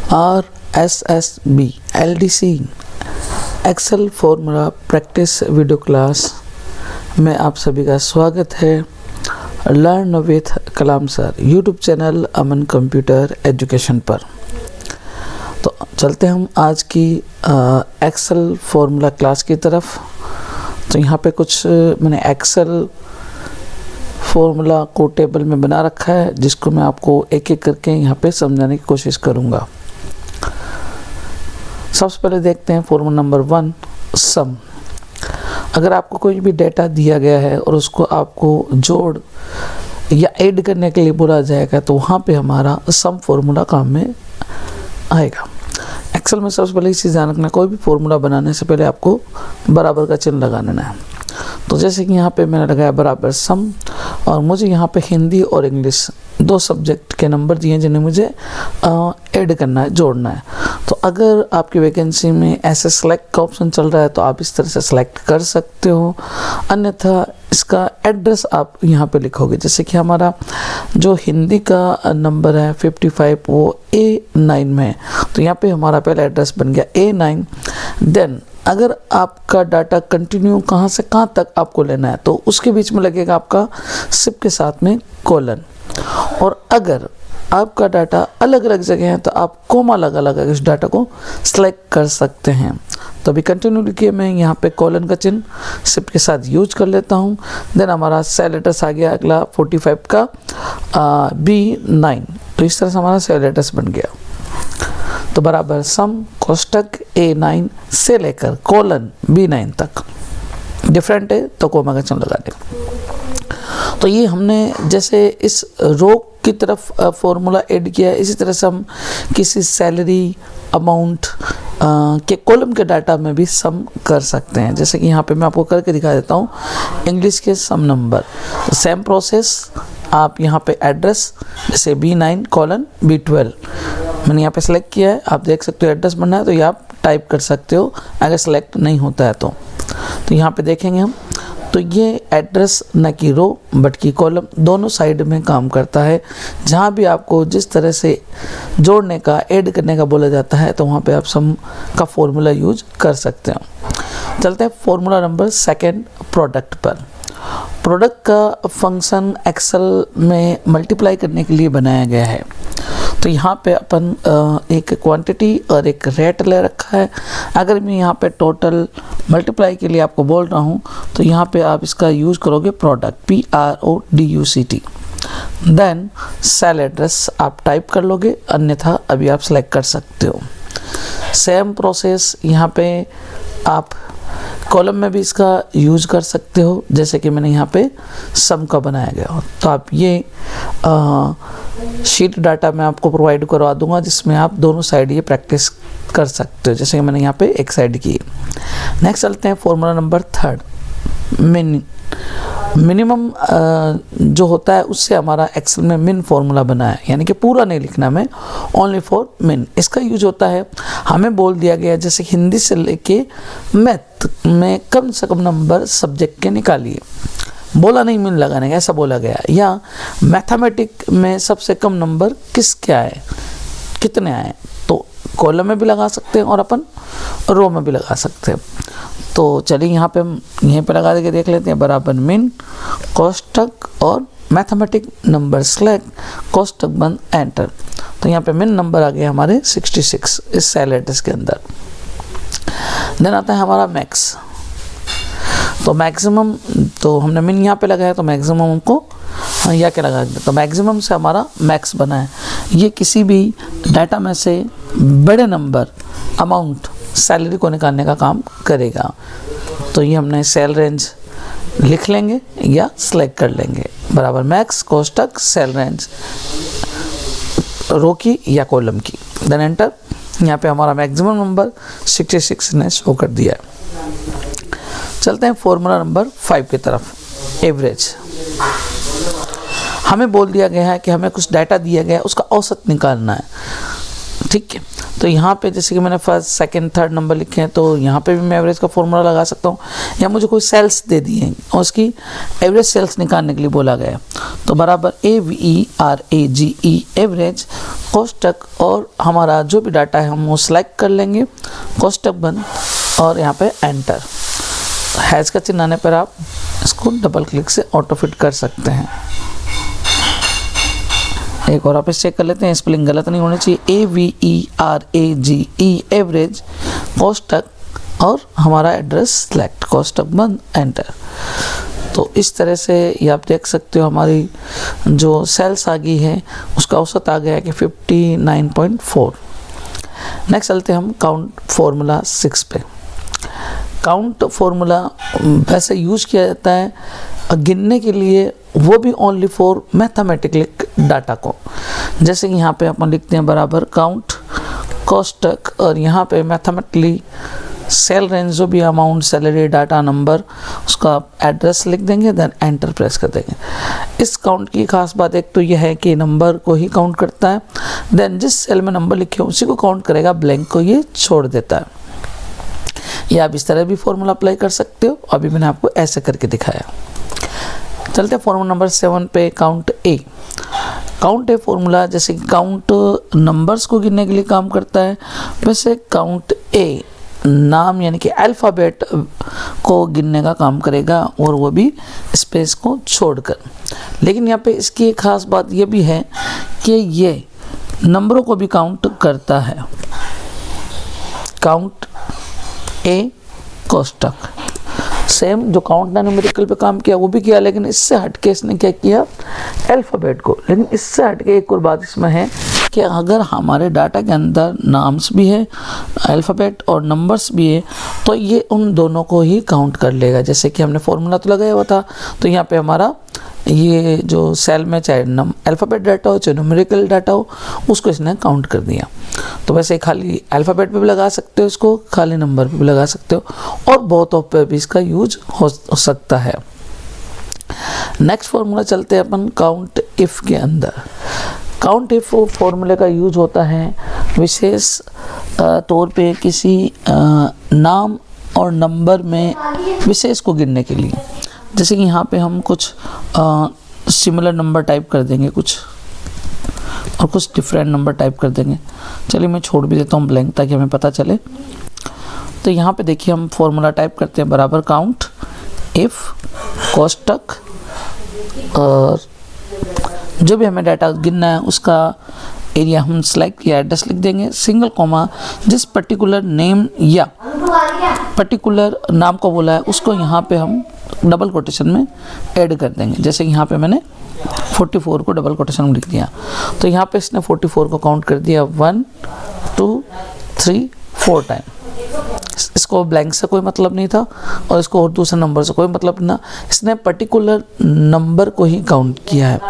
RSSB LDC excel formula practice video class में आप सभी का स्वागत है। Learn with Kalam sir YouTube channel Aman computer education पर। तो चलते हम आज की एक्सेल फॉर्मूला क्लास की तरफ। तो यहाँ पे कुछ मैंने एक्सेल फॉर्मूला को टेबल में बना रखा है, जिसको मैं आपको एक एक करके यहाँ पे समझाने की कोशिश करूँगा। सबसे पहले देखते हैं फॉर्मूला नंबर 1, सम। अगर आपको कोई भी डेटा दिया गया है और उसको आपको जोड़ या ऐड करने के लिए बोला जाएगा, तो वहाँ पे हमारा सम फॉर्मूला काम में आएगा। एक्सेल में सबसे पहले इस चीज़ ध्यान रखना, कोई भी फॉर्मूला बनाने से पहले आपको बराबर का चिन्ह लगा देना है। तो जैसे कि यहाँ पे मैंने लगाया बराबर सम, और मुझे यहाँ पे हिंदी और इंग्लिश 2 सब्जेक्ट के नंबर दिए हैं जिन्हें मुझे ऐड करना है, जोड़ना है। तो अगर आपकी वैकेंसी में ऐसे सेलेक्ट का ऑप्शन चल रहा है तो आप इस तरह से सेलेक्ट कर सकते हो, अन्यथा इसका एड्रेस आप यहाँ पे लिखोगे। जैसे कि हमारा जो हिंदी का नंबर है 55 वो A9 में है, तो यहाँ पे हमारा पहला एड्रेस बन गया A9। देन अगर आपका डाटा कंटिन्यू कहाँ से कहाँ तक आपको लेना है तो उसके बीच में लगेगा आपका सिप के साथ में कोलन। और अगर आपका डाटा अलग अलग जगह है तो आप कोमा लगा लगा इस डाटा को सिलेक्ट कर सकते हैं। तो अभी कंटिन्यू लिखिए, मैं यहाँ पे कोलन का चिन्ह सिप के साथ यूज कर लेता हूँ। देन हमारा सेल एड्रेस आ गया अगला 45 का B9। तो इस तरह से हमारा सेल एड्रेस बन गया। तो बराबर सम कोष्टक A9 से लेकर कोलन B9 तक, डिफरेंट है तो कोमा का चिन्ह लगा दें। तो ये हमने जैसे इस रो की तरफ फॉर्मूला ऐड किया है, इसी तरह से हम किसी सैलरी अमाउंट के कॉलम के डाटा में भी सम कर सकते हैं। जैसे कि यहाँ पे मैं आपको करके दिखा देता हूँ इंग्लिश के सम नंबर। सेम प्रोसेस, आप यहाँ पे एड्रेस जैसे B9 कोलन B12 मैंने यहाँ पे सेलेक्ट किया है, आप देख सकते हो एड्रेस बनना है तो ये आप टाइप कर सकते हो अगर सेलेक्ट नहीं होता है तो यहाँ पे देखेंगे हम। तो ये एड्रेस न कि रो बट की कॉलम दोनों साइड में काम करता है। जहाँ भी आपको जिस तरह से जोड़ने का ऐड करने का बोला जाता है तो वहाँ पे आप सम का फॉर्मूला यूज कर सकते हो। चलते हैं फॉर्मूला नंबर 2 प्रोडक्ट पर। प्रोडक्ट का फंक्शन एक्सेल में मल्टीप्लाई करने के लिए बनाया गया है। तो यहाँ पे अपन एक क्वांटिटी और एक रेट ले रखा है। अगर मैं यहाँ पे टोटल मल्टीप्लाई के लिए आपको बोल रहा हूँ तो यहाँ पे आप इसका यूज़ करोगे product PRODUCT। Then cell address आप टाइप कर लोगे, अन्यथा अभी आप सेलेक्ट कर सकते हो। सेम प्रोसेस यहाँ पे आप कॉलम में भी इसका यूज कर सकते हो, जैसे कि मैंने यहाँ पे सम का बनाया गया हो। तो आप ये शीट डाटा मैं आपको प्रोवाइड करवा दूंगा जिसमें आप दोनों साइड ये प्रैक्टिस कर सकते हो, जैसे कि मैंने यहाँ पे एक साइड की। नेक्स्ट चलते हैं फॉर्मूला नंबर 3, मिनिमम जो होता है उससे हमारा एक्सेल में मिन फॉर्मूला बना है, यानी कि पूरा नहीं लिखना में, ओनली फॉर मिन। इसका यूज होता है, हमें बोल दिया गया जैसे हिंदी से लेके मैथ में कम से कम नंबर सब्जेक्ट के निकालिए, बोला नहीं मिन लगाने का, ऐसा बोला गया। या मैथमेटिक में सबसे कम नंबर किसके आए, कितने आए, तो कॉलम में भी लगा सकते हैं और अपन रो में भी लगा सकते हैं। तो चलिए यहाँ पे हम यहीं पे लगा के देख लेते हैं बराबर मिन कोष्टक और मैथमेटिक नंबर सेलेक्ट कोष्टक बंद एंटर। तो यहाँ पे मिन नंबर आ गया हमारे 66 इस सेल एड्रेस के अंदर। देन आता है हमारा मैक्स। तो मैक्सिमम, तो हमने मिन यहाँ पे लगाया तो मैक्सिमम हमको या क्या लगा दिया, तो मैक्सिमम से हमारा मैक्स बना है। ये किसी भी डाटा में से बड़े नंबर अमाउंट सैलरी को निकालने का काम करेगा। तो ये हमने सेल रेंज लिख लेंगे या सिलेक्ट कर लेंगे बराबर मैक्स कोष्टक सेल रेंज रो की या कॉलम की। Then enter. यहाँ पे हमारा मैक्सिमम नंबर 66 ने शो कर दिया है। चलते हैं फॉर्मूला नंबर 5 की तरफ, एवरेज। हमें बोल दिया गया है कि हमें कुछ डाटा दिया गया है, उसका औसत निकालना है। ठीक है। तो यहाँ पे जैसे कि मैंने फर्स्ट सेकंड थर्ड नंबर लिखे हैं, तो यहाँ पे भी मैं एवरेज का फॉर्मूला लगा सकता हूँ, या मुझे कोई सेल्स दे दिए हैं और उसकी एवरेज सेल्स निकालने के लिए बोला गया है, तो बराबर AVERAGE एवरेज कोष्टक, और हमारा जो भी डाटा है हम वो सिलेक्ट कर लेंगे, कोष्टक बंद, और यहाँ पे एंटर। हैश का चिन्ह आने पर आप इसको डबल क्लिक से ऑटो फिट कर सकते हैं। एक और आप चेक कर लेते हैं, स्पेलिंग गलत नहीं होनी चाहिए। AVERAGE एवरेज कोष्टक, और हमारा एड्रेस सिलेक्ट, कोष्टक बंद, एंटर। तो इस तरह से ये आप देख सकते हो हमारी जो सेल्स आ गई है उसका औसत आ गया है कि 59.4। नेक्स्ट चलते हैं हम काउंट फार्मूला 6 पे। काउंट फार्मूला वैसे यूज किया जाता है गिनने के लिए, वो भी ओनली फॉर मैथमेटिकल डाटा को। जैसे कि यहाँ पे अपन लिखते हैं बराबर काउंट कोष्टक, और यहाँ पे मैथमेटिकली सेल रेंज जो भी अमाउंट, सैलरी, डाटा, नंबर, उसका एड्रेस लिख देंगे, देन एंटर प्रेस कर देंगे। इस काउंट की खास बात एक तो यह है कि नंबर को ही काउंट करता है, देन जिस सेल में नंबर लिखे उसी को काउंट करेगा, ब्लैंक को ये छोड़ देता है। या आप इस तरह भी फॉर्मूला अप्लाई कर सकते हो, अभी मैंने आपको ऐसे करके दिखाया। चलते हैं फॉर्मूला नंबर 7 पे, count A. Count a formula जैसे कि काउंट नंबर्स को गिनने के लिए काम करता है, वैसे काउंट ए नाम यानी कि अल्फ़ाबेट को गिनने का काम करेगा, और वो भी स्पेस को छोड़कर। लेकिन यहाँ पे इसकी एक खास बात ये भी है कि ये नंबरों को भी काउंट करता है। काउंट ए कोष्टक सेम जो काउंट न्यूमेरिकल पे काम किया वो भी किया, लेकिन इससे हटके इसने क्या किया, अल्फ़ाबेट को। लेकिन इससे हटके एक और बात इसमें है कि अगर हमारे डाटा के अंदर नाम्स भी है, अल्फ़ाबेट और नंबर्स भी है, तो ये उन दोनों को ही काउंट कर लेगा। जैसे कि हमने फॉर्मूला तो लगाया हुआ था, तो यहाँ पे हमारा ये जो सेल में चाहे अल्फ़ाबेट डाटा हो चाहे न्यूमेरिकल डाटा हो, उसको इसने काउंट कर दिया। तो वैसे खाली अल्फ़ाबेट पे भी लगा सकते हो इसको, खाली नंबर पे भी लगा सकते हो, और बहुत ऑफ पे भी इसका यूज हो सकता है। नेक्स्ट फॉर्मूला चलते हैं अपन काउंट इफ़ के अंदर। काउंट इफ़ फॉर्मूले का यूज होता है विशेष तौर पे किसी नाम और नंबर में विशेष को गिनने के लिए। जैसे कि यहाँ पे हम कुछ सिमिलर नंबर टाइप कर देंगे कुछ, और कुछ डिफरेंट नंबर टाइप कर देंगे। चलिए मैं छोड़ भी देता हूँ ब्लैंक ताकि हमें पता चले। तो यहाँ पे देखिए हम फॉर्मूला टाइप करते हैं बराबर काउंट इफ़ कोष्टक, और जो भी हमें डाटा गिनना है उसका एरिया हम सेलेक्ट किया, एड्रेस लिख देंगे, सिंगल कॉमा, जिस पर्टिकुलर नेम या पर्टिकुलर नाम को बोला है उसको यहाँ पे हम डबल कोटेशन में ऐड कर देंगे। जैसे यहाँ पे मैंने 44 को डबल कोटेशन में लिख दिया, तो यहाँ पे इसने 44 को काउंट कर दिया 1 2 3 4 टाइम। इसको ब्लैंक से कोई मतलब नहीं था, और इसको और दूसरे नंबर से कोई मतलब ना, इसने पर्टिकुलर नंबर को ही काउंट किया है।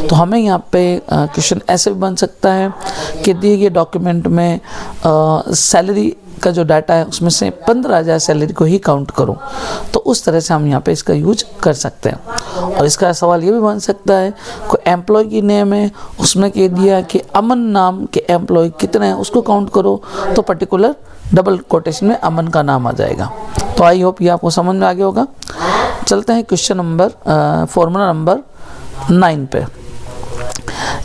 तो हमें यहाँ पे क्वेश्चन ऐसे भी बन सकता है कि दिए गए डॉक्यूमेंट में सैलरी का जो डाटा है उसमें से 15,000 सैलरी को ही काउंट करो, तो उस तरह से हम यहाँ पे इसका यूज कर सकते हैं। और इसका सवाल ये भी बन सकता है कोई एम्प्लॉय की नेम है, उसमें कह दिया कि अमन नाम के एम्प्लॉय कितने हैं उसको काउंट करो, तो पर्टिकुलर डबल कोटेशन में अमन का नाम आ जाएगा। तो आई होप ये आपको समझ में आ गया होगा। चलते हैं क्वेश्चन नंबर फॉर्मूला नंबर 9 पे।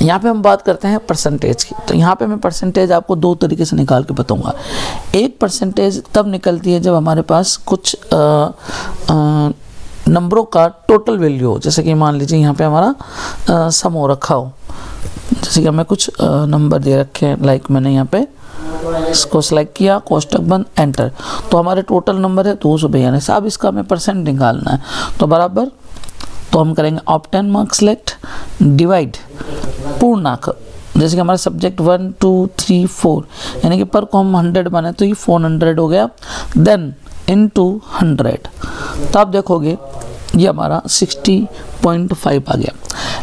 यहाँ पे हम बात करते हैं परसेंटेज की। तो यहाँ पे मैं परसेंटेज आपको दो तरीके से निकाल के बताऊँगा। एक परसेंटेज तब निकलती है जब हमारे पास कुछ नंबरों का टोटल वैल्यू हो। जैसे कि मान लीजिए यहाँ पे हमारा सम हो रखा हो, जैसे कि हमें कुछ नंबर दे रखे हैं, लाइक मैंने यहाँ पे इसको सेलेक्ट किया, कोष्टक बंद, एंटर, तो हमारे टोटल नंबर है 292। साहब इसका हमें परसेंट निकालना है, तो बराबर तो हम करेंगे ऑफ 10 मार्क्स सेलेक्ट, डिवाइड पूर्णांक, जैसे कि हमारा सब्जेक्ट 1 2 3 4, यानी कि पर को हम 100 बने तो ये 400 हो गया, देन इनटू 100, तो आप देखोगे ये हमारा 60.5 आ गया।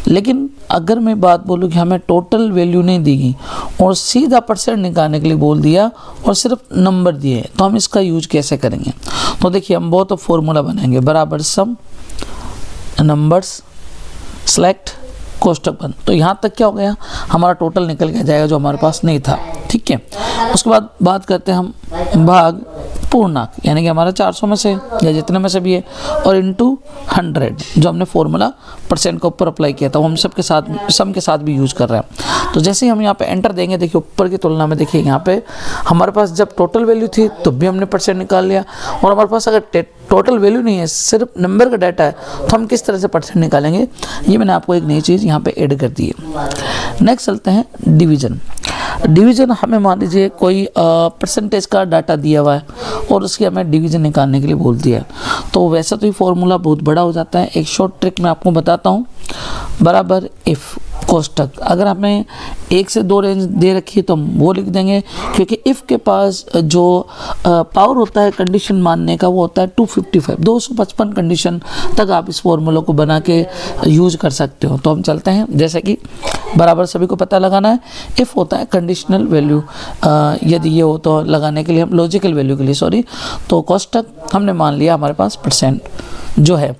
लेकिन अगर मैं बात बोलूँ कि हमें टोटल वैल्यू नहीं दी गई और सीधा परसेंट निकालने के लिए बोल दिया और सिर्फ नंबर दिए, तो हम इसका यूज कैसे करेंगे? तो देखिए हम बहुत फॉर्मूला बनाएंगे, बराबर सम नंबर्स सेलेक्ट कोष्टक बंद। तो यहाँ तक क्या हो गया, हमारा टोटल निकल के जाएगा जो हमारे पास नहीं था। ठीक। ठीक है। उसके बाद बात करते हैं हम भाग पूर्णांक, यानी कि हमारा 400 में से या जितने में से भी है, और इनटू 100 जो हमने फॉर्मूला परसेंट के ऊपर अप्लाई किया था वो हम सबके साथ सम के साथ भी यूज़ कर रहे हैं। तो जैसे ही हम यहाँ पे एंटर देंगे, देखिए ऊपर की तुलना में देखिए यहाँ पे हमारे पास जब टोटल वैल्यू थी तो भी हमने परसेंट निकाल लिया, और हमारे पास अगर टोटल वैल्यू नहीं है, सिर्फ नंबर का डाटा है, तो हम किस तरह से परसेंट निकालेंगे, ये मैंने आपको एक नई चीज़ यहाँ पे ऐड कर दी है। नेक्स्ट चलते हैं डिवीज़न। डिवीज़न हमें मान लीजिए कोई परसेंटेज का डाटा दिया हुआ है और उसकी हमें डिवीज़न निकालने के लिए बोल दिया है, तो वैसा तो ये फॉर्मूला बहुत बड़ा हो जाता है। एक शॉर्ट ट्रिक मैं आपको बताता हूँ, बराबर इफ़ कोष्टक, अगर हमें 1 से 2 रेंज दे रखी है तो हम वो लिख देंगे, क्योंकि इफ़ के पास जो पावर होता है कंडीशन मानने का वो होता है 255, 255 कंडीशन तक आप इस फॉर्मूला को बना के यूज कर सकते हो। तो हम चलते हैं, जैसे कि बराबर सभी को पता लगाना है, इफ़ होता है कंडीशनल वैल्यू, यदि ये हो तो लगाने के लिए हम लॉजिकल वैल्यू के लिए सॉरी, तो कोष्टक हमने मान लिया हमारे पास परसेंट जो है,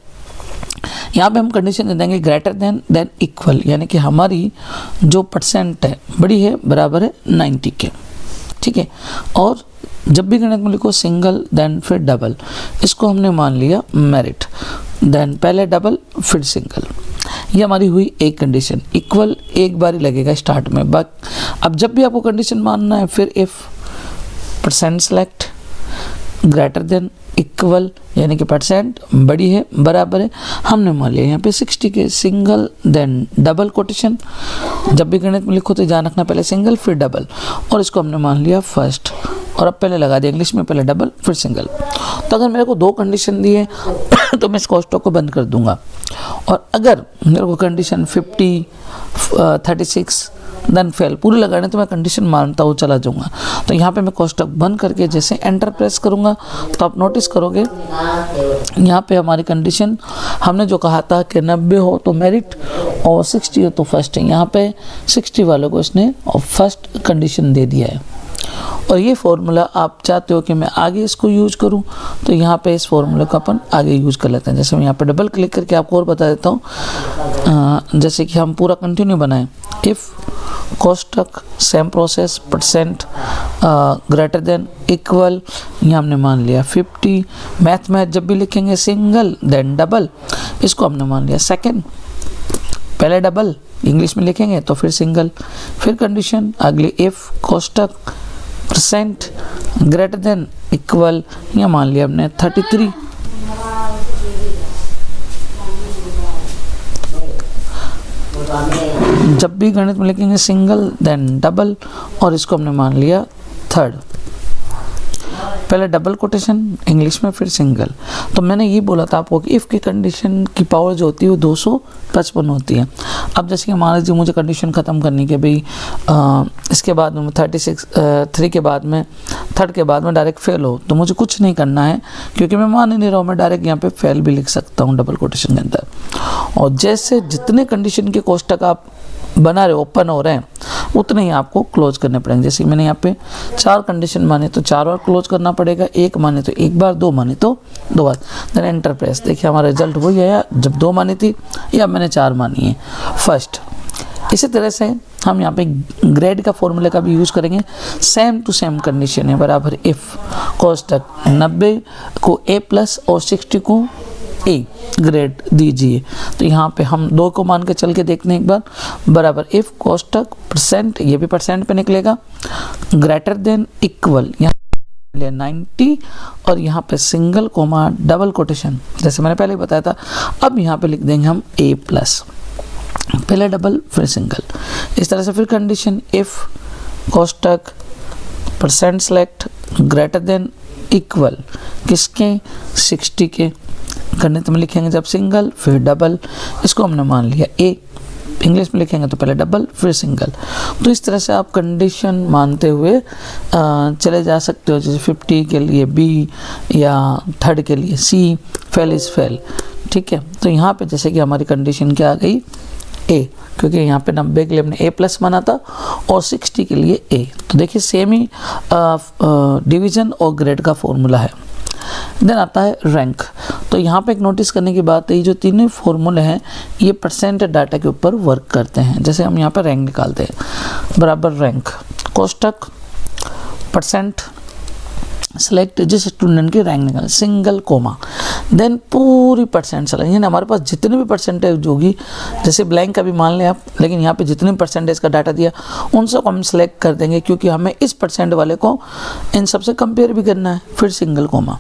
यहाँ पे हम कंडीशन दे देंगे ग्रेटर देन इक्वल, यानी कि हमारी जो परसेंट है बड़ी है बराबर है 90 के, ठीक है। और जब भी गणित में लिखो सिंगल देन फिर डबल, इसको हमने मान लिया मेरिट, देन पहले डबल फिर सिंगल, ये हमारी हुई एक कंडीशन। इक्वल एक बार ही लगेगा स्टार्ट में, अब जब भी आपको कंडीशन मानना है फिर if percent select greater than equal, यानी कि परसेंट बड़ी है बराबर है, हमने मान लिया यहाँ पे 60 के, सिंगल देन डबल कोटेशन, जब भी गणित में लिखो तो ध्यान रखना पहले सिंगल फिर डबल, और इसको हमने मान लिया फर्स्ट, और अब पहले लगा दिया इंग्लिश में पहले डबल फिर सिंगल। तो अगर मेरे को 2 कंडीशन दी है तो मैं इस कोष्टक को बंद कर दूंगा, और अगर मेरे को कंडीशन 50 36 देन फेल पूरी लगाने तो मैं कंडीशन मानता हुआ चला जाऊंगा। तो यहाँ पे मैं कोष्टक बंद करके जैसे एंटर प्रेस करूँगा तो आप नोटिस करोगे यहाँ पे हमारी कंडीशन हमने जो कहा था कि 90 हो तो मेरिट और 60 हो तो फर्स्ट है, यहाँ पे 60 वालों को इसने फर्स्ट कंडीशन दे दिया है। और ये फार्मूला आप चाहते हो कि मैं आगे इसको यूज करूं, तो यहाँ पे इस फार्मूला को अपन आगे यूज कर लेते हैं। जैसे मैं यहाँ पे डबल क्लिक करके आपको और बता देता हूँ, जैसे कि हम पूरा कंटिन्यू बनाएं, इफ़ कोष्टक same process percent greater than equal, यहाँ हमने मान लिया 50, मैथ में जब भी लिखेंगे सिंगल देन डबल, इसको हमने मान लिया सेकेंड, पहले डबल इंग्लिश में लिखेंगे तो फिर सिंगल, फिर कंडीशन अगली इफ़ कोष्टक परसेंट ग्रेटर देन इक्वल, यहाँ मान लिया हमने 33, जब भी गणित में लिखेंगे सिंगल देन डबल, और इसको हमने मान लिया थर्ड, पहले डबल कोटेशन इंग्लिश में फिर सिंगल। तो मैंने ये बोला था आपको कि इफ़ की कंडीशन की पावर जो होती है वो 255 होती है। अब जैसे कि मान लीजिए मुझे कंडीशन ख़त्म करनी कि भाई इसके बाद में 3 के बाद में थर्ड के बाद में डायरेक्ट फेल हो, तो मुझे कुछ नहीं करना है क्योंकि मैं मान ही नहीं रहा हूँ, मैं डायरेक्ट यहाँ पे फेल भी लिख सकता हूँ डबल कोटेशन के अंदर। और जैसे जितने कंडीशन के कोष्टक आप बना रहे ओपन हो रहे हैं उतने ही आपको क्लोज करने पड़ेंगे। जैसे मैंने यहाँ पे 4 कंडीशन माने तो 4 बार क्लोज करना पड़ेगा, 1 माने तो 1 बार, 2 माने तो 2 बार, देन एंटर प्रेस। देखिए हमारा रिजल्ट वही आया जब 2 मानी थी या मैंने 4 मानी है फर्स्ट। इसी तरह से हम यहाँ पे ग्रेड का फॉर्मूले का भी यूज़ करेंगे, सेम टू सेम कंडीशन है बराबर इफ़ कोष्टक 90 को A+ और 60 को A ग्रेड दीजिए। तो यहाँ पे हम 2 को मान के चल के देखते हैं एक बार, बराबर इफ़ कोष्टक परसेंट, ये भी परसेंट पे निकलेगा, ग्रेटर देन इक्वल, यहाँ 90 और यहाँ पे सिंगल कोमा डबल कोटेशन जैसे मैंने पहले बताया था। अब यहाँ पे लिख देंगे हम A+, पहले डबल फिर सिंगल। इस तरह से फिर कंडीशन इफ़ कोष्टक percent select greater than equal किसके 60 के, गणित में लिखेंगे जब सिंगल फिर डबल, इसको हमने मान लिया A, इंग्लिश में लिखेंगे तो पहले डबल फिर सिंगल। तो इस तरह से आप कंडीशन मानते हुए चले जा सकते हो। जैसे 50 के लिए B या थर्ड के लिए C, फेल इज़ फेल, ठीक है। तो यहाँ पे जैसे कि हमारी कंडीशन क्या आ गई A, क्योंकि यहाँ पे 90 के लिए हमने A+ माना था और 60 के लिए A। तो देखिए सेम ही डिवीज़न और ग्रेड का फॉर्मूला है। देन आता है रैंक। तो यहाँ पे एक नोटिस करने की बात है, ये जो तीनों फॉर्मूले हैं ये परसेंट डाटा के ऊपर वर्क करते हैं। जैसे हम यहाँ पर रैंक निकालते हैं, बराबर रैंक कोष्टक परसेंट सेलेक्ट जिस स्टूडेंट की रैंक निकाल, सिंगल कोमा, देन पूरी परसेंट सेलेक्ट, यानी हमारे पास जितनी भी परसेंटेज होगी, जैसे ब्लैंक का भी मान लें आप, लेकिन यहाँ पे जितनी परसेंटेज का डाटा दिया उन सब हम सेलेक्ट कर देंगे, क्योंकि हमें इस परसेंट वाले को इन सबसे कंपेयर भी करना है। फिर सिंगल कोमा,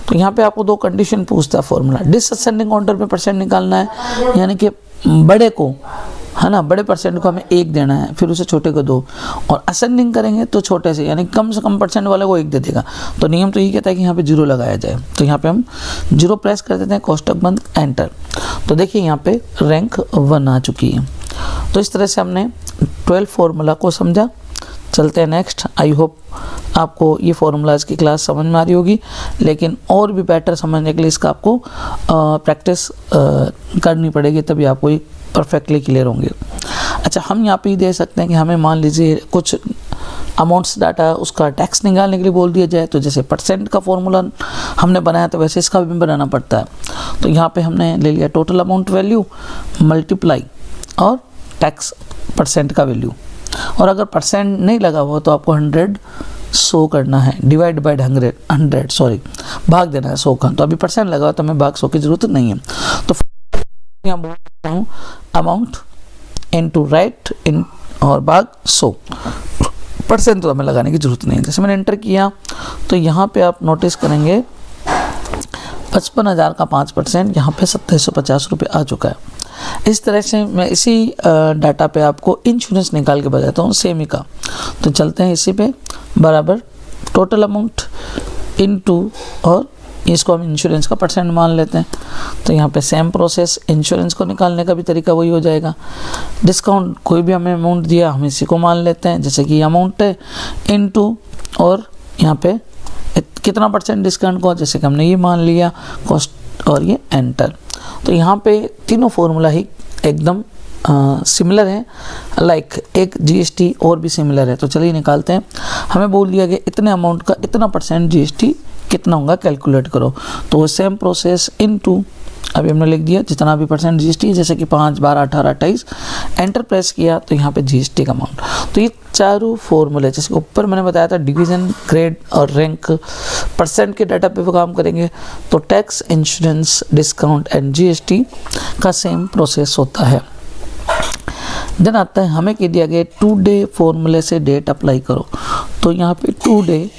तो यहाँ पे आपको दो कंडीशन पूछता है फॉर्मूला, डिसअसेंडिंग ऑर्डर में परसेंट निकालना है, यानी कि बड़े को, है ना, बड़े परसेंट को हमें 1 देना है, फिर उसे छोटे को 2, और असेंडिंग करेंगे तो छोटे से, यानी कम से कम परसेंट वाले को 1 दे देगा। तो नियम तो यही कहता है कि यहाँ पे 0 लगाया जाए, तो यहाँ पे हम 0 प्रेस कर देते हैं, कोष्टक बंद, एंटर। तो देखिए यहाँ पे रैंक 1 आ चुकी है। तो इस तरह से हमने 12 फॉर्मूला को समझा। चलते हैं नेक्स्ट। आई होप आपको ये फॉर्मूलाज की क्लास समझ में आ रही होगी, लेकिन और भी बेटर समझने के लिए इसका आपको प्रैक्टिस करनी पड़ेगी, तभी आपको ये परफेक्टली क्लियर होंगे। अच्छा, हम यहाँ पे ही दे सकते हैं कि हमें मान लीजिए कुछ अमाउंट्स डाटा उसका टैक्स निकालने के लिए बोल दिया जाए, तो जैसे परसेंट का फॉर्मूला हमने बनाया तो वैसे इसका भी बनाना पड़ता है। तो यहाँ पे हमने ले लिया टोटल अमाउंट वैल्यू मल्टीप्लाई और टैक्स परसेंट का वैल्यू, और अगर परसेंट नहीं लगा हुआ तो आपको 100 शो करना है, डिवाइड बाय 100 सॉरी भाग देना है 100 का। तो अभी परसेंट लगा हुआ तो हमें भाग 100 की जरूरत नहीं है। तो यहाँ बोल रहा हूँ अमाउंट इनटू राइट इन और भाग 100, परसेंट तो हमें लगाने की जरूरत नहीं है। जैसे मैंने एंटर किया तो यहाँ पे आप नोटिस करेंगे 55,000 का 5%, यहाँ पे 2750 रुपये आ चुका है। इस तरह से मैं इसी डाटा पे आपको इंश्योरेंस निकाल के बताता हूँ सेम ही का। तो चलते हैं इसी पे, बराबर टोटल अमाउंट इनटू, और इसको हम इंश्योरेंस का परसेंट मान लेते हैं। तो यहाँ पे सेम प्रोसेस, इंश्योरेंस को निकालने का भी तरीका वही हो जाएगा। डिस्काउंट कोई भी हमें अमाउंट दिया हम इसी को मान लेते हैं, जैसे कि अमाउंट है इनटू, और यहाँ पे कितना परसेंट डिस्काउंट को, जैसे कि हमने ये मान लिया कॉस्ट, और ये एंटर। तो यहाँ पे तीनों फॉर्मूला ही एकदम सिमिलर है, लाइक एक जीएसटी और भी सिमिलर है। तो चलिए निकालते हैं। हमें बोल दिया गया इतने अमाउंट का इतना परसेंट जीएसटी कितना होगा कैलकुलेट करो। तो सेम प्रोसेस इनटू, अभी हमने लिख दिया जितना भी परसेंट जीएसटी, जैसे कि 5, 12, 18, 28, एंटर प्रेस किया तो यहाँ पे जीएसटी का अमाउंट। तो ये चारों फॉर्मूले, जैसे ऊपर मैंने बताया था डिवीज़न, ग्रेड और रैंक परसेंट के डाटा पे वो काम करेंगे, तो tax, insurance, discount and GST का सेम प्रोसेस होता है। देन आता है हमें कह दिया गया टू डे फॉर्मूले से डेट अप्लाई करो। तो यहाँ पे टू डे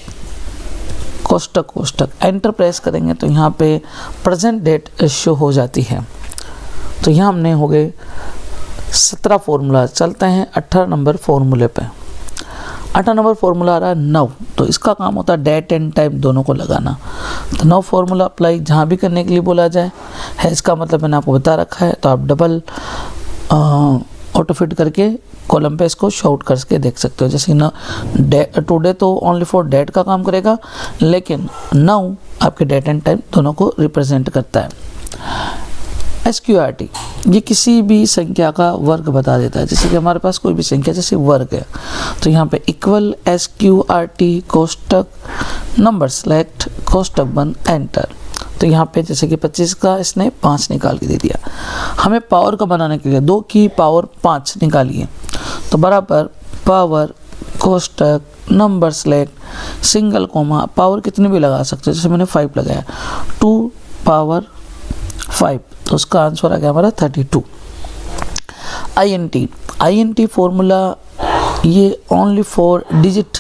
कोष्टक एंटर प्रेस करेंगे तो यहाँ पे प्रेजेंट डेट शो हो जाती है। तो यहाँ हमने हो गए 17 फॉर्मूला। चलते हैं 18 नंबर फॉर्मूले पे। 18 नंबर फॉर्मूला आ रहा है 9। तो इसका काम होता है डेट एंड टाइम दोनों को लगाना। तो 9 फॉर्मूला अप्लाई जहाँ भी करने के लिए बोला जाए है, इसका मतलब मैंने आपको बता रखा है। तो आप डबल ऑटो फिट करके कॉलम पे इसको शॉर्ट करके देख सकते हो। जैसे ना टुडे तो ओनली फॉर डेट का काम करेगा, लेकिन नाउ आपके डेट एंड टाइम दोनों को रिप्रेजेंट करता है। SQRT ये किसी भी संख्या का वर्ग बता देता है। जैसे कि हमारे पास कोई भी संख्या जैसे वर्ग है, तो यहाँ पे इक्वल SQRT कोष्टक नंबर सेलेक्ट कोष्टक बंद एंटर। तो यहाँ पे जैसे कि 25 का इसने 5 निकाल के दे दिया। हमें पावर का बनाने के लिए 2 की पावर 5 निकालिए। तो बराबर पावर कोष्टक number select single comma, power कितनी भी लगा सकते हो, जैसे मैंने 5 लगाया, 2 पावर 5, तो उसका आंसर आ गया हमारा 32। INT फॉर्मूला ये ओनली फॉर डिजिट,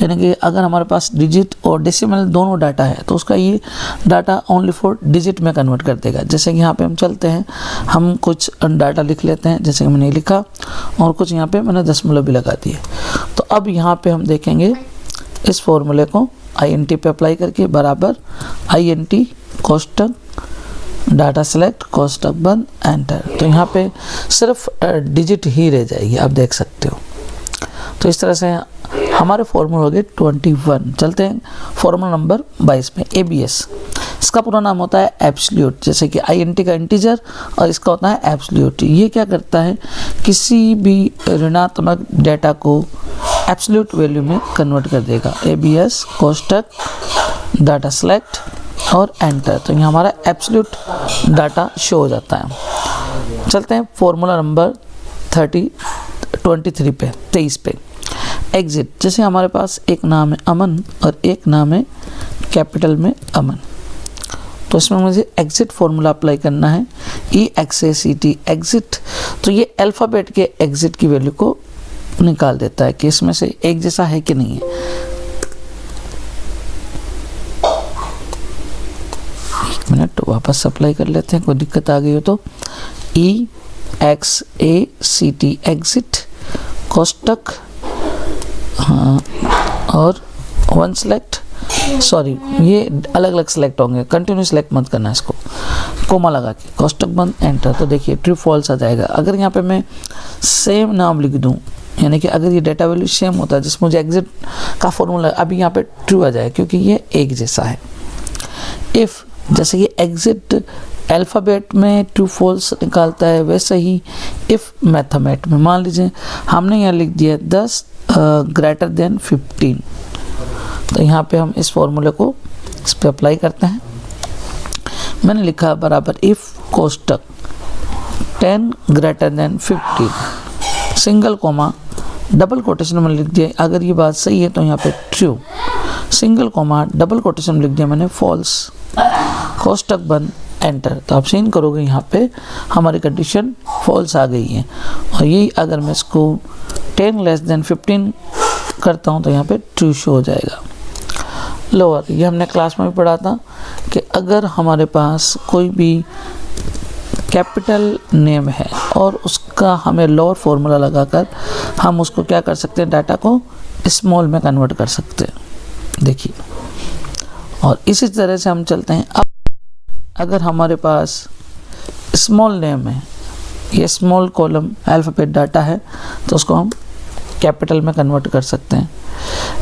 यानी कि अगर हमारे पास डिजिट और डेसिमल दोनों डाटा है तो उसका ये डाटा ओनली फॉर डिजिट में कन्वर्ट कर देगा। जैसे कि यहाँ पे हम चलते हैं, हम कुछ डाटा लिख लेते हैं, जैसे कि मैंने लिखा, और कुछ यहाँ पे मैंने दशमलव भी लगा दिए। तो अब यहाँ पे हम देखेंगे इस फॉर्मूले को INT पे अप्लाई करके, बराबर INT कोष्टक डाटा सेलेक्ट कोष्टक बंद एंटर। तो यहाँ पे सिर्फ डिजिट ही रह जाएगी, आप देख सकते हो। तो इस तरह से हमारे फॉर्मूला हो गए 21। चलते हैं फॉर्मूला नंबर 22 में, ABS। इसका पूरा नाम होता है एब्सोल्यूट, जैसे कि INT का इंटीजर और इसका होता है एब्सोल्यूट। ये क्या करता है, किसी भी ऋणात्मक डेटा को एब्सोल्यूट वैल्यू में कन्वर्ट कर देगा। ABS कोष्टक डाटा सेलेक्ट और एंटर। तो यहाँ हमारा एब्सोल्यूट डाटा शो हो जाता है। चलते हैं फॉर्मूला नंबर 23 पे, 23 पे। एग्जिट, जैसे हमारे पास एक नाम है अमन और एक नाम है कैपिटल में अमन, तो इसमें मुझे एग्जिट फॉर्मूला अप्लाई करना है, EXIT एग्जिट। तो ये अल्फ़ाबेट के एग्जिट की वैल्यू को निकाल देता है कि इसमें से एक जैसा है कि नहीं है। एक मिनट वापस अप्लाई कर लेते हैं, कोई दिक्कत आ गई हो तो। EXACT एग्जिट, कोष्टक, हाँ, और वन सेलेक्ट, सॉरी ये अलग अलग सेलेक्ट होंगे, कंटिन्यू सेलेक्ट मत करना इसको, कोमा लगा के कोष्टक बंद, एंटर। तो देखिए ट्रू फॉल्स आ जाएगा। अगर यहाँ पे मैं सेम नाम लिख दूँ, यानी कि अगर ये डेटा वैल्यू सेम होता है जिसमें मुझे एग्जिट का फॉर्मूला, अभी यहाँ पे ट्रू आ जाए क्योंकि ये एक जैसा है। इफ़ जैसे ये एग्जिट अल्फ़ाबेट में ट्रू फॉल्स निकालता है, वैसे ही इफ़ मैथमेट में मान लीजिए हमने यहाँ लिख दिया 10 ग्रेटर देन 15, तो यहाँ पे हम इस फॉर्मूले को इस पे अप्लाई करते हैं। मैंने लिखा बराबर इफ़ कोष्टक 10 greater than 15, single comma, double quotation में लिख दिया, अगर ये बात सही है तो यहाँ पे true, single comma, double quotation में लिख दिया मैंने फॉल्स, कोष्टक बंद, एंटर। तो आप सीन करोगे यहाँ पे हमारी कंडीशन फॉल्स आ गई है। और यही अगर मैं इसको 10 लेस देन 15 करता हूँ तो यहाँ पे ट्रू शो हो जाएगा। लोअर, ये हमने क्लास में भी पढ़ा था कि अगर हमारे पास कोई भी कैपिटल नेम है और उसका हमें लोअर फॉर्मूला लगाकर हम उसको क्या कर सकते हैं, डाटा को स्मॉल में कन्वर्ट कर सकते हैं। देखिए, और इसी तरह से हम चलते हैं। अब अगर हमारे पास स्मॉल नेम है, ये स्मॉल कॉलम अल्फ़ाबेट डाटा है, तो उसको हम कैपिटल में कन्वर्ट कर सकते हैं।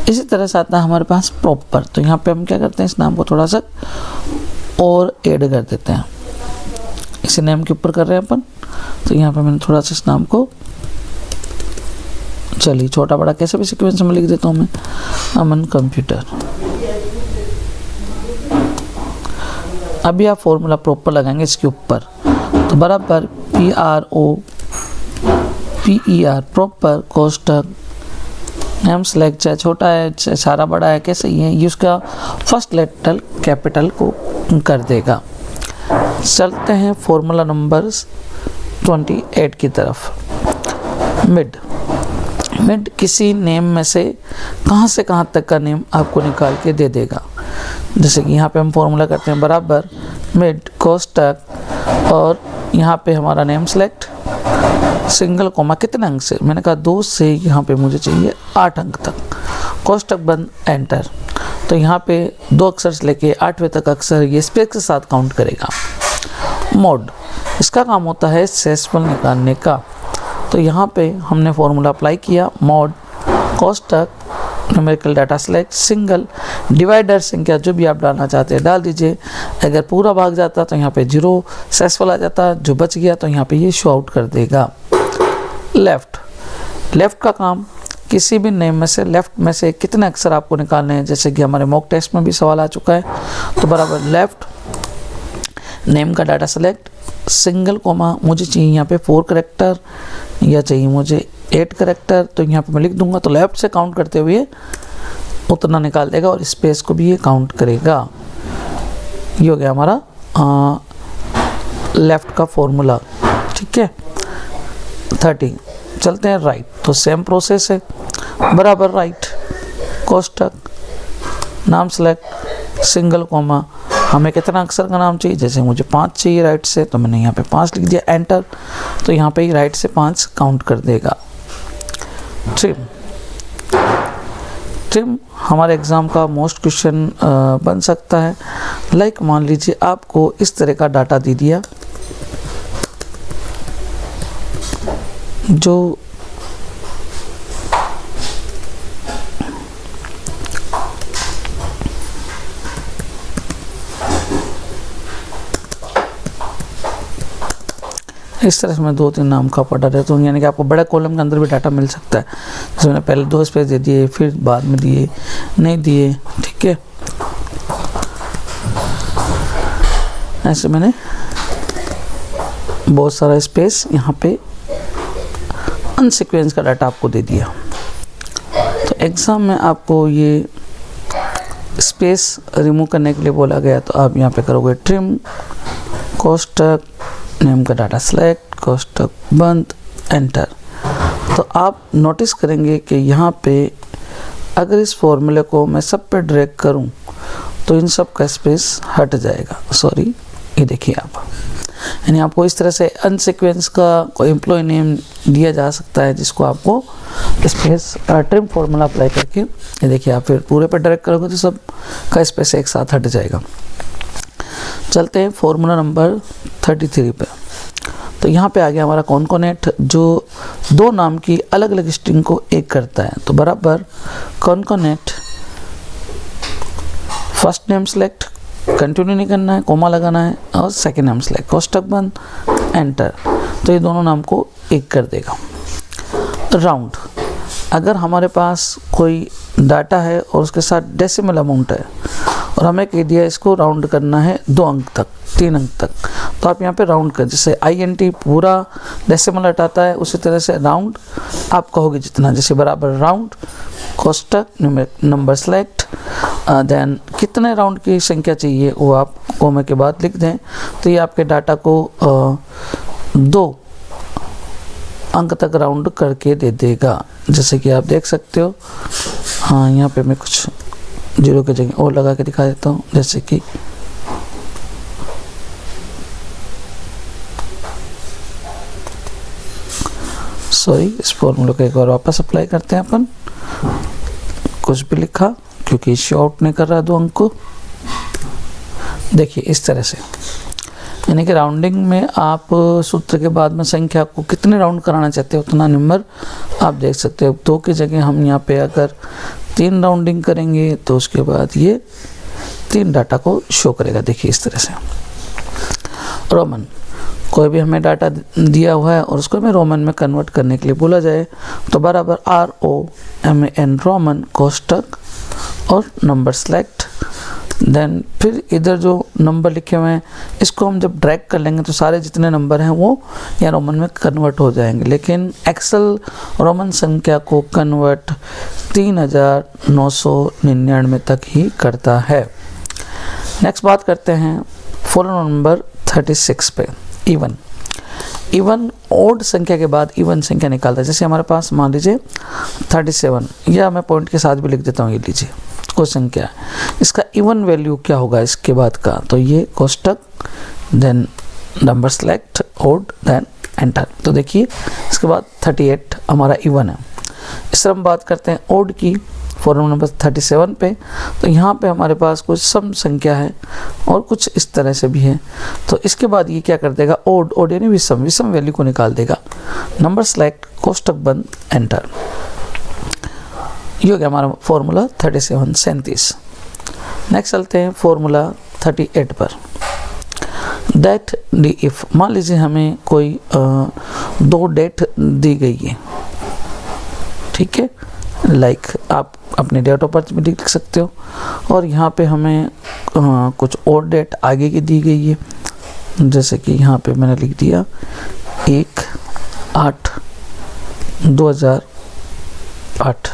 इसी तरह से आता है हमारे पास प्रॉपर, तो यहाँ पे हम क्या करते हैं, इस नाम को थोड़ा सा और ऐड कर देते हैं, इसी नेम के ऊपर कर रहे हैं अपन, तो यहाँ पे मैंने थोड़ा सा इस नाम को, चलिए छोटा बड़ा कैसे भी सीक्वेंस में लिख देता हूँ मैं, अमन कंप्यूटर। अभी आप फॉर्मूला प्रॉपर लगाएंगे इसके ऊपर, तो बराबर PROPER प्रॉपर, कोष्टक, नेम सेलेक्ट, चाहे छोटा है चाहे सारा बड़ा है, कैसे ही है, ये उसका फर्स्ट लेटर कैपिटल को कर देगा। चलते हैं फॉर्मूला नंबर 28 की तरफ। मिड किसी नेम में से कहाँ तक का नेम आपको निकाल के दे देगा। जैसे कि यहाँ पे हम फॉर्मूला करते हैं बराबर मिड कोष्टक, और यहाँ पे हमारा नेम सेलेक्ट, सिंगल कोमा, कितने अंक से, मैंने कहा 2 से यहाँ पे मुझे चाहिए 8 अंक तक, कोष्टक बंद, एंटर। तो यहाँ पे 2 अक्षर से लेके 8वें तक अक्षर ये स्पेस के साथ काउंट करेगा। मोड, इसका काम होता है सेसफल निकालने का, तो यहाँ पे हमने फॉर्मूला अप्लाई किया, मोड कोष्टक, numerical data select, single, divider संख्या जो भी आप डालना चाहते हैं डाल दीजिए। अगर पूरा भाग जाता तो यहाँ पे 0 सक्सेसफुल आ जाता, जो बच गया तो यहाँ पे ये शो आउट कर देगा। लेफ्ट का काम, किसी भी नेम में से लेफ्ट में से कितने अक्षर आपको निकालने हैं, जैसे कि हमारे मॉक टेस्ट में भी सवाल आ चुका है, तो बराबर लेफ्ट, नेम का डाटा सेलेक्ट, सिंगल कोमा, मुझे चाहिए यहाँ पे 4 कैरेक्टर या चाहिए मुझे 8 कैरेक्टर, तो यहाँ पे मैं लिख दूंगा, तो लेफ्ट से काउंट करते हुए उतना निकाल देगा और स्पेस को भी ये काउंट करेगा। ये हो गया हमारा लेफ्ट का फॉर्मूला, ठीक है। 30 चलते हैं राइट, तो सेम प्रोसेस है, बराबर राइट, कोष्टक, नाम सेलेक्ट, सिंगल कोमा, हमें कितना अक्षर का नाम चाहिए, जैसे मुझे 5 चाहिए राइट से, तो मैंने यहाँ पे 5 लिख दिया, एंटर। तो यहाँ पे ही राइट से 5 काउंट कर देगा। ट्रिम हमारे एग्ज़ाम का मोस्ट क्वेश्चन बन सकता है। लाइक मान लीजिए आपको इस तरह का डाटा दे दिया, जो इस तरह से मैं 2-3 नाम का पढ़ा रहता हूँ, यानी कि आपको बड़े कॉलम के अंदर भी डाटा मिल सकता है। जैसे मैंने पहले 2 स्पेस दे दिए, फिर बाद में दिए, नहीं दिए, ठीक है। ऐसे मैंने बहुत सारा स्पेस यहाँ पे अनसीक्वेंस का डाटा आपको दे दिया। एग्ज़ाम में आपको ये स्पेस रिमूव करने के लिए बोला गया, तो आप यहाँ पे करोगे ट्रिम, कोष्टक, नेम का डाटा सेलेक्ट, कोष्टक बंद, एंटर। तो आप नोटिस करेंगे कि यहाँ पे अगर इस फॉर्मूले को मैं सब पे ड्रैग करूँ तो इन सब का स्पेस हट जाएगा। सॉरी, ये देखिए आप, यानी आपको इस तरह से अनसीक्वेंस का कोई एम्प्लॉय नेम दिया जा सकता है जिसको आपको स्पेस ट्रिम फॉर्मूला अप्लाई करके, ये देखिए आप फिर पूरे पर ड्रैग करोगे तो सब का स्पेस एक साथ हट जाएगा। चलते हैं फॉर्मूला नंबर 33 पे। तो यहाँ पे आ गया हमारा कॉनकॉनेट, जो दो नाम की अलग अलग स्ट्रिंग को एक करता है। तो बराबर कॉनकॉनेट फर्स्ट नेम सेलेक्ट, कंटिन्यू नहीं करना है, कोमा लगाना है, और सेकेंड नेम सेलेक्ट, कोष्टक बंद, एंटर। तो ये दोनों नाम को एक कर देगा। राउंड, अगर हमारे पास कोई डाटा है और उसके साथ डेसिमल अमाउंट है और हमें कह दिया इसको राउंड करना है 2 अंक तक, 3 अंक तक, तो आप यहाँ पे राउंड कर, जैसे INT पूरा डेसिमल हटाता है उसी तरह से राउंड आप कहोगे जितना, जैसे बराबर राउंड कोष्टक नंबर सेलेक्ट, देन कितने राउंड की संख्या चाहिए वो आप कोमे के बाद लिख दें। तो ये आपके डाटा को 2 अंक तक राउंड करके दे देगा, जैसे कि आप देख सकते हो। हाँ, यहाँ पे मैं कुछ जीरो की जगह और लगा के दिखा देता हूँ, जैसे कि सॉरी, इस फॉर्मूले को एक बार वापस अप्लाई करते हैं अपन। कुछ भी लिखा क्योंकि शो आउट नहीं कर रहा 2 अंक को। देखिए इस तरह से, यानी कि राउंडिंग में आप सूत्र के बाद में संख्या को कितने राउंड कराना चाहते हो उतना नंबर आप देख सकते हो। 2 की जगह हम यहाँ पे अगर 3 राउंडिंग करेंगे तो उसके बाद ये 3 डाटा को शो करेगा। देखिए इस तरह से। रोमन, कोई भी हमें डाटा दिया हुआ है और उसको हमें रोमन में कन्वर्ट करने के लिए बोला जाए तो बराबर ROMAN रोमन कोष्टक और नंबर सेलेक्ट, देन फिर इधर जो नंबर लिखे हुए हैं इसको हम जब ड्रैग कर लेंगे तो सारे जितने नंबर हैं वो या रोमन में कन्वर्ट हो जाएंगे। लेकिन एक्सेल रोमन संख्या को कन्वर्ट 3999 तक ही करता है। नेक्स्ट बात करते हैं फॉर्मूला नंबर 36 पे। इवन ओड संख्या के बाद इवन संख्या निकालता है। जैसे हमारे पास मान लीजिए 37, या मैं पॉइंट के साथ भी लिख देता हूँ, ये लीजिए कोई संख्या है, इसका इवन वैल्यू क्या होगा इसके बाद का, तो ये कोष्टक then number select odd then enter. तो देखिए इसके बाद 38 हमारा इवन है। इस तरह हम बात करते हैं ओड की फॉर्मूला नंबर 37 पे। तो यहाँ पे हमारे पास कुछ सम संख्या है और कुछ इस तरह से भी है। तो इसके बाद ये क्या कर देगा, ओड यानी विषम वैल्यू को निकाल देगा। नंबर सेलेक्ट कोष्टक बंद एंटर। ये हो गया हमारा फॉर्मूला 37। नेक्स्ट चलते हैं फॉर्मूला 38 पर। दैट डी इफ, मान लीजिए हमें कोई 2 डेट दी गई है, ठीक है, लाइक आप अपने डेट ऑफ बर्थ में लिख सकते हो, और यहाँ पे हमें कुछ और डेट आगे की दी गई है, जैसे कि यहाँ पे मैंने लिख दिया 1/8/2008।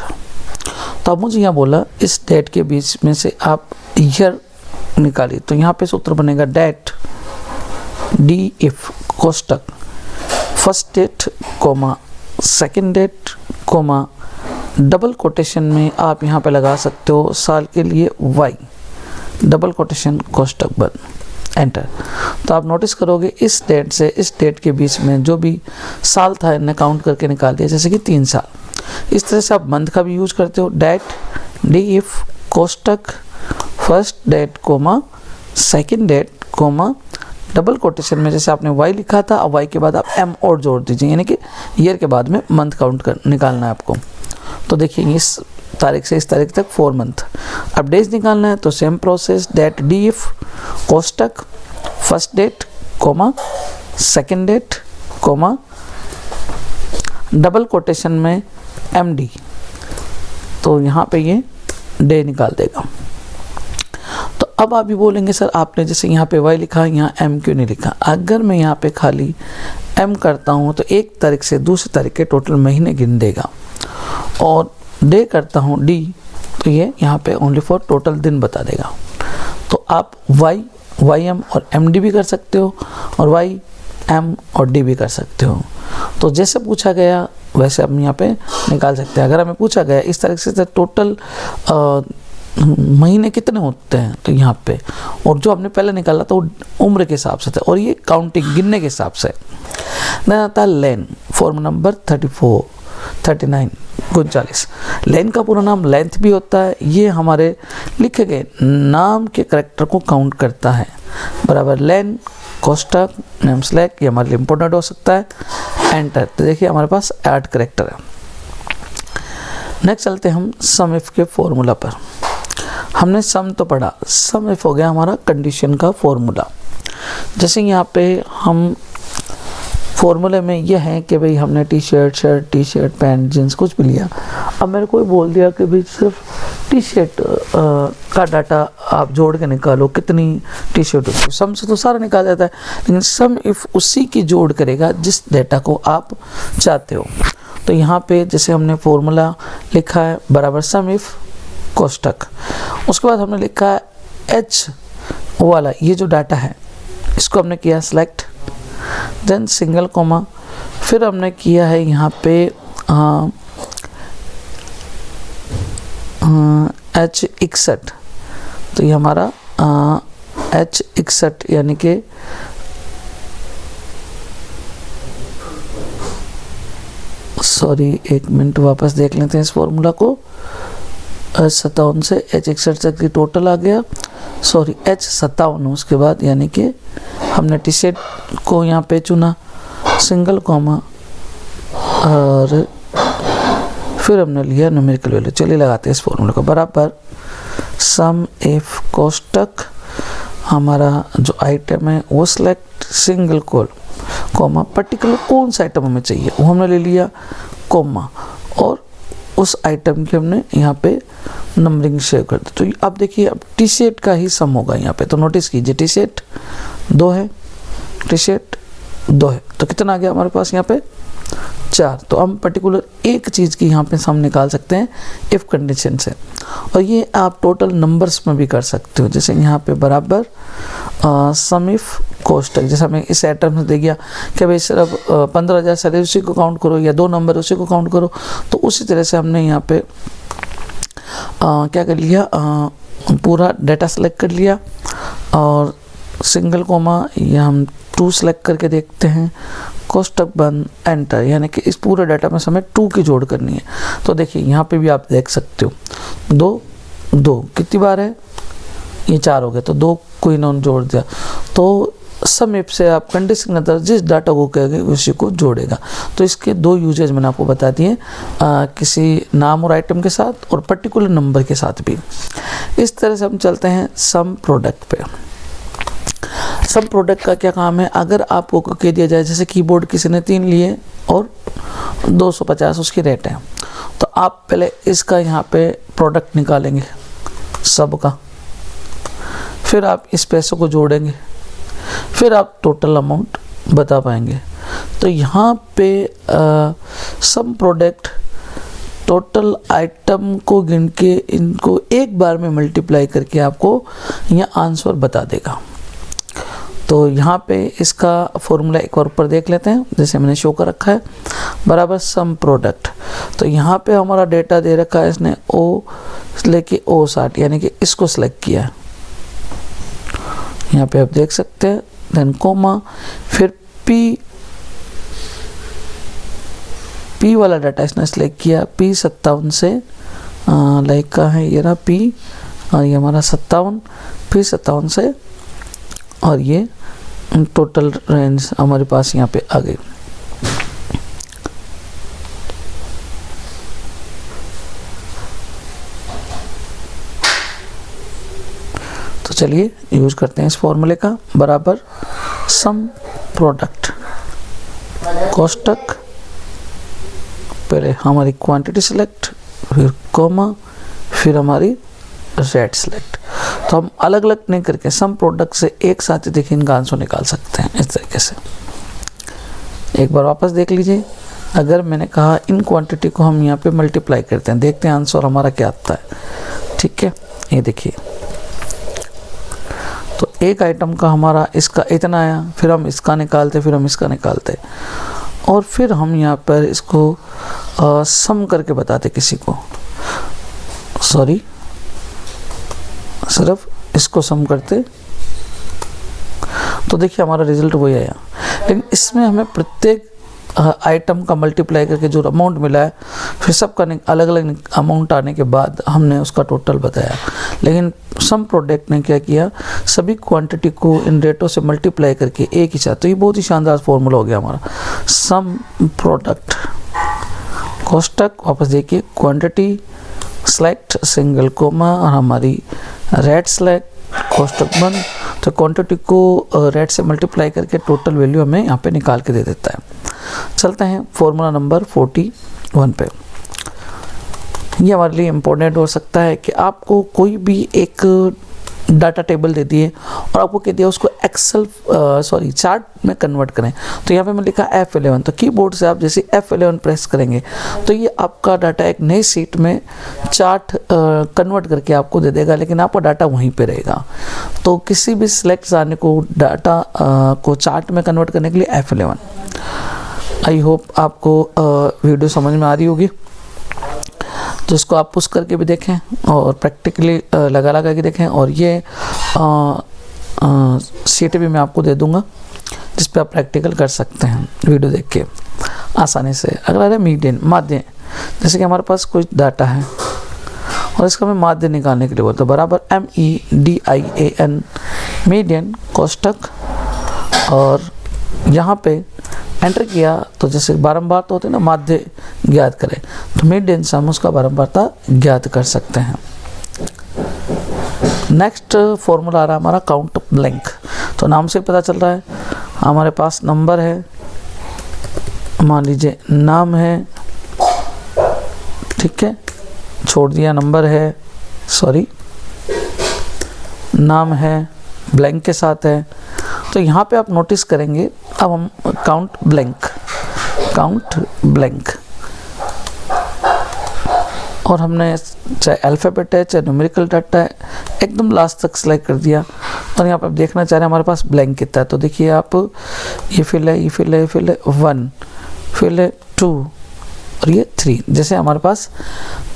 तो अब मुझे यहाँ बोला इस डेट के बीच में से आप ईयर निकालिए। तो यहाँ पे सूत्र बनेगा डेट डी इफ कोष्टक first date comma second date comma double quotation में आप यहाँ पे लगा सकते हो साल के लिए y, डबल कोटेशन कोष्टक बंद एंटर। तो आप नोटिस करोगे इस डेट से इस डेट के बीच में जो भी साल था इन्हें काउंट करके निकाल दिया, जैसे कि 3 साल। इस तरह से आप मंथ का भी यूज करते हो, डेट डी इफ कोष्टक first date comma second date comma double quotation में जैसे आपने y लिखा था, अब y के बाद आप m और जोड़ दीजिए, यानी कि ईयर के बाद में मंथ काउंट कर निकालना है आपको। तो देखिए इस तारीख से इस तारीख तक 4 मंथ। अब डेज निकालना है तो same process, date D if कोष्टक first date comma second date comma double quotation में MD, तो यहाँ पे ये डे निकाल देगा। तो अब आप भी बोलेंगे सर आपने जैसे यहाँ पे y लिखा, यहाँ m क्यों नहीं लिखा। अगर मैं यहाँ पे खाली m करता हूँ तो 1 तारीख से दूसरी तारीख के टोटल महीने गिन देगा, और डे करता हूँ डी, तो ये यहाँ पे ओनली फॉर टोटल दिन बता देगा। तो आप वाई एम और एम डी भी कर सकते हो और वाई एम और डी भी कर सकते हो। तो जैसे पूछा गया वैसे हम यहाँ पे निकाल सकते हैं। अगर हमें पूछा गया इस तरह से टोटल महीने कितने होते हैं, तो यहाँ पे, और जो हमने पहले निकाला था वो उम्र के हिसाब से था और ये काउंटिंग गिनने के हिसाब से। देन आता है लेन, फॉर्म नंबर 39 लेन का पूरा नाम लेंथ भी होता है। ये हमारे लिखे गए नाम के करेक्टर को काउंट करता है, बराबर लेन कोष्टक नेम स्लैश, ये हमारे लिए इंपॉर्टेंट हो सकता है। एंटर, तो देखिए हमारे पास 8 करेक्टर है। नेक्स्ट चलते हैं हम सम इफ के फॉर्मूला पर। हमने सम तो पढ़ा, सम इफ हो गया हमारा कंडीशन का फॉर्मूला। जैसे यहाँ पे हम फॉर्मूले में यह है कि भाई हमने टी शर्ट पैंट जींस कुछ भी लिया। अब मेरे को बोल दिया कि भाई सिर्फ टी शर्ट का डाटा आप जोड़ के निकालो कितनी टी शर्ट होती है। सम से तो सारा निकाल जाता है, लेकिन सम इफ उसी की जोड़ करेगा जिस डाटा को आप चाहते हो। तो यहाँ पे जैसे हमने फॉर्मूला लिखा है बराबर सम इफ कोष्टक, उसके बाद हमने लिखा है एच वाला ये जो डाटा है इसको हमने किया सेलेक्ट, देन सिंगल कोमा, फिर हमने किया है यहाँ पे H61, तो ये हमारा H61 यानी कि सॉरी एक मिनट वापस देख लेते हैं इस फॉर्मूला को। H57 से H61 तक की टोटल आ गया, सॉरी H57 उसके बाद, यानी कि हमने टी शर्ट को यहाँ पे चुना, सिंगल कॉमा और फिर हमने लिया न्यूमेरिकल वैल्यू। चलिए लगाते हैं इस फॉर्मूले को, बराबर सम इफ कोष्टक हमारा जो आइटम है वो सिलेक्ट, सिंगल कॉमा पर्टिकुलर कौन सा आइटम हमें चाहिए वो हमने ले लिया कॉमा, और उस आइटम की हमने यहाँ पे नंबरिंग शेयर कर दी। तो अब देखिए अब टी शर्ट का ही सम होगा यहाँ पे, तो नोटिस कीजिए टी शर्ट 2 है, टी शर्ट 2 है, तो कितना आ गया हमारे पास यहाँ पे 4। तो हम पर्टिकुलर एक चीज़ की यहाँ पे सम निकाल सकते हैं इफ़ कंडीशन से, और ये आप टोटल नंबर्स में भी कर सकते हो। जैसे यहाँ पे बराबर सम इफ कोष्टक, जैसे हमें इस आइटम से दे गया कि भाई सिर्फ 15,000 सैलरी उसी को काउंट करो या 2 नंबर उसी को काउंट करो, तो उसी तरह से हमने यहाँ पे क्या कर लिया, पूरा डाटा सेलेक्ट कर लिया और सिंगल कोमा या हम 2 सेलेक्ट करके देखते हैं, कोष्टक बंद, एंटर, यानी कि इस पूरे डाटा में हमें 2 की जोड़ करनी है। तो देखिए यहाँ पे भी आप देख सकते हो 2 कितनी बार है, ये 4 हो गए, तो 2 को इन्होंने जोड़ दिया। तो सम इफ से आप कंडीशन के अंदर जिस डाटा को कहेंगे उसी को जोड़ेगा। तो इसके 2 यूजेज मैंने आपको बता दिए, किसी नाम और आइटम के साथ और पर्टिकुलर नंबर के साथ भी। इस तरह से हम चलते हैं सम प्रोडक्ट पे। सम प्रोडक्ट का क्या काम है, अगर आपको कह दिया जाए जैसे कीबोर्ड किसी ने 3 लिए और 250 उसकी रेट है, तो आप पहले इसका यहाँ पे प्रोडक्ट निकालेंगे सब का, फिर आप इस पैसों को जोड़ेंगे, फिर आप टोटल अमाउंट बता पाएंगे। तो यहाँ पे सम प्रोडक्ट टोटल आइटम को गिन के इनको एक बार में मल्टीप्लाई करके आपको यहाँ आंसर बता देगा। तो यहाँ पे इसका फॉर्मूला एक बार ऊपर देख लेते हैं, जैसे मैंने शो कर रखा है बराबर सम प्रोडक्ट। तो यहाँ पे हमारा डेटा दे रखा है इसने O लेके O60, यानी कि इसको सिलेक्ट किया है, यहाँ पे आप देख सकते हैं, देन कोमा, फिर P वाला डाटा इसने सिलेक्ट किया, P57 से लाइक का है ये रहा P, और ये हमारा 57, P57 से, और ये टोटल रेंज हमारे पास यहाँ पे आ गई। तो चलिए यूज करते हैं इस फॉर्मूले का, बराबर सम प्रोडक्ट कोष्टक, पहले हमारी क्वांटिटी सिलेक्ट, फिर कोमा, फिर हमारी रेट सिलेक्ट। तो हम अलग अलग नहीं करके सम प्रोडक्ट से एक साथ ही देखिए इनका आंसर निकाल सकते हैं इस तरीके से। एक बार वापस देख लीजिए, अगर मैंने कहा इन क्वांटिटी को हम यहाँ पे मल्टीप्लाई करते हैं, देखते हैं आंसर हमारा क्या आता है। ठीक है, ये देखिए, तो एक आइटम का हमारा इसका इतना आया, फिर हम इसका निकालते, फिर हम इसका निकालते, और फिर हम यहाँ पर इसको सम करके बताते किसी को, सॉरी सिर्फ इसको सम करते, तो देखिए हमारा रिजल्ट वही आया। लेकिन इसमें हमें प्रत्येक आइटम का मल्टीप्लाई करके जो अमाउंट मिला है, फिर सबका अलग अलग अमाउंट आने के बाद हमने उसका टोटल बताया। लेकिन सम प्रोडक्ट ने क्या किया, सभी क्वांटिटी को इन रेटों से मल्टीप्लाई करके एक ही साथ, तो ये बहुत ही शानदार फॉर्मूला हो गया हमारा। सम प्रोडक्ट कोष्टक, वापस देखिए क्वांटिटी सेलेक्ट सिंगल कोमा और हमारी रेट सेलेक्ट कोष्टक बंद, तो क्वांटिटी को रेट से मल्टीप्लाई करके टोटल वैल्यू हमें यहाँ पे निकाल के दे देता है। चलते हैं फॉर्मूला नंबर 41 पे। ये हमारे लिए इम्पोर्टेंट हो सकता है कि आपको कोई भी एक डाटा टेबल दे दिए और आपको कह दिया उसको एक्सेल चार्ट में कन्वर्ट करें। तो यहाँ पे मैं लिखा F11, तो कीबोर्ड से आप जैसे F11 प्रेस करेंगे तो ये आपका डाटा एक नई सीट में चार्ट कन्वर्ट करके आपको दे देगा, लेकिन आपका डाटा वहीं पे रहेगा। तो किसी भी सिलेक्ट आने को डाटा को चार्ट में कन्वर्ट करने के लिए F11। आई होप आपको वीडियो समझ में आ रही होगी, तो इसको आप पुश करके भी देखें और प्रैक्टिकली लगा के देखें। और ये सीटें भी मैं आपको दे दूंगा जिस पे आप प्रैक्टिकल कर सकते हैं वीडियो देख के आसानी से। अगर आ रहा है मीडियन माध्य, जैसे कि हमारे पास कुछ डाटा है और इसका मैं माध्य निकालने के लिए बोलता हूँ, बराबर MEDIAN मीडियन कोष्टक, और यहाँ पे एंटर किया तो जैसे बारंबार तो होते हैं ना, माध्य ज्ञात करें, तो मीडियन से हम उसका बारंबारता ज्ञात कर सकते हैं। नेक्स्ट फॉर्मूला आ रहा है हमारा काउंट ब्लैंक। तो नाम से पता चल रहा है हमारे पास नंबर है, मान लीजिए नाम है, ठीक है, छोड़ दिया नंबर है, सॉरी नाम है, ब्लैंक के साथ है। तो यहाँ पे आप नोटिस करेंगे, अब हम काउंट ब्लैंक, और हमने चाहे अल्फ़ाबेट है चाहे न्यूमेरिकल डाटा है एकदम लास्ट तक सेलेक्ट कर दिया। और यहाँ पे आप देखना चाह रहे हैं हमारे पास ब्लैंक कितना है, तो देखिए आप ये फिल है, ये फिल है, ये फिल है, 1 फिल है, 2 और ये 3 जैसे हमारे पास।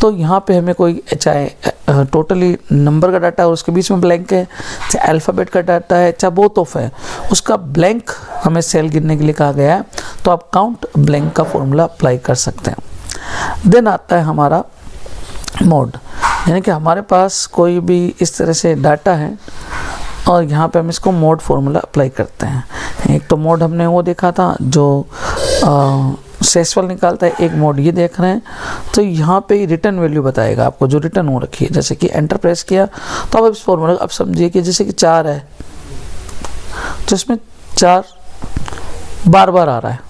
तो यहाँ पे हमें कोई चाहे टोटली नंबर का डाटा है और उसके बीच में ब्लैंक है, चाहे अल्फ़ाबेट का डाटा है, चाहे बोथ ऑफ है, उसका ब्लैंक हमें सेल गिनने के लिए कहा गया है। तो आप काउंट ब्लैंक का फॉर्मूला अप्लाई कर सकते हैं। देन आता है हमारा मोड, यानी कि हमारे पास कोई भी इस तरह से डाटा है और यहाँ पे हम इसको मोड फॉर्मूला अप्लाई करते हैं। एक तो मोड हमने वो देखा था जो सेसफल निकालता है, एक मोड ये देख रहे हैं। तो यहाँ पे रिटर्न वैल्यू बताएगा आपको जो रिटर्न हो रखी है, जैसे कि एंटर प्रेस किया तो अब इस फॉर्मूला अब समझिए कि जैसे कि 4 है तो इसमें 4 बार बार आ रहा है।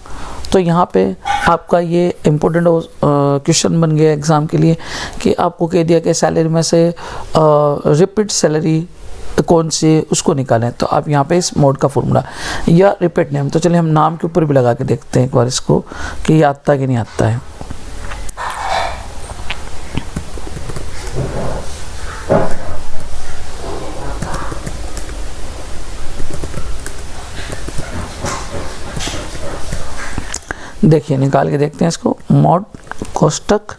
तो यहाँ पे आपका ये इम्पोर्टेंट क्वेश्चन बन गया एग्ज़ाम के लिए कि आपको कह दिया कि सैलरी में से रिपीट सैलरी कौन सी उसको निकालें। तो आप यहाँ पे इस मोड का फॉर्मूला या रिपीट नेम, तो चलिए हम नाम के ऊपर भी लगा के देखते हैं एक बार इसको कि ये आता है कि नहीं आता है। देखिए निकाल के देखते हैं इसको, मोड कोष्टक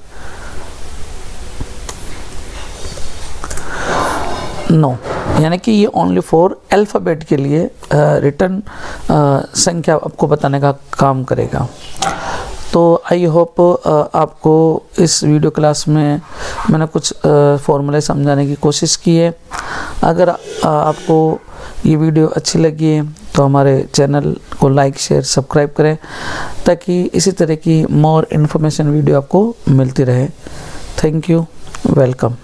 नो, यानी कि ये ओनली फॉर अल्फ़ाबेट के लिए रिटर्न संख्या आपको बताने का काम करेगा। तो आई होप आपको इस वीडियो क्लास में मैंने कुछ फॉर्मूले समझाने की कोशिश की है। अगर आपको ये वीडियो अच्छी लगी है तो हमारे चैनल को लाइक शेयर सब्सक्राइब करें ताकि इसी तरह की मोर इन्फॉर्मेशन वीडियो आपको मिलती रहे। Thank you, welcome.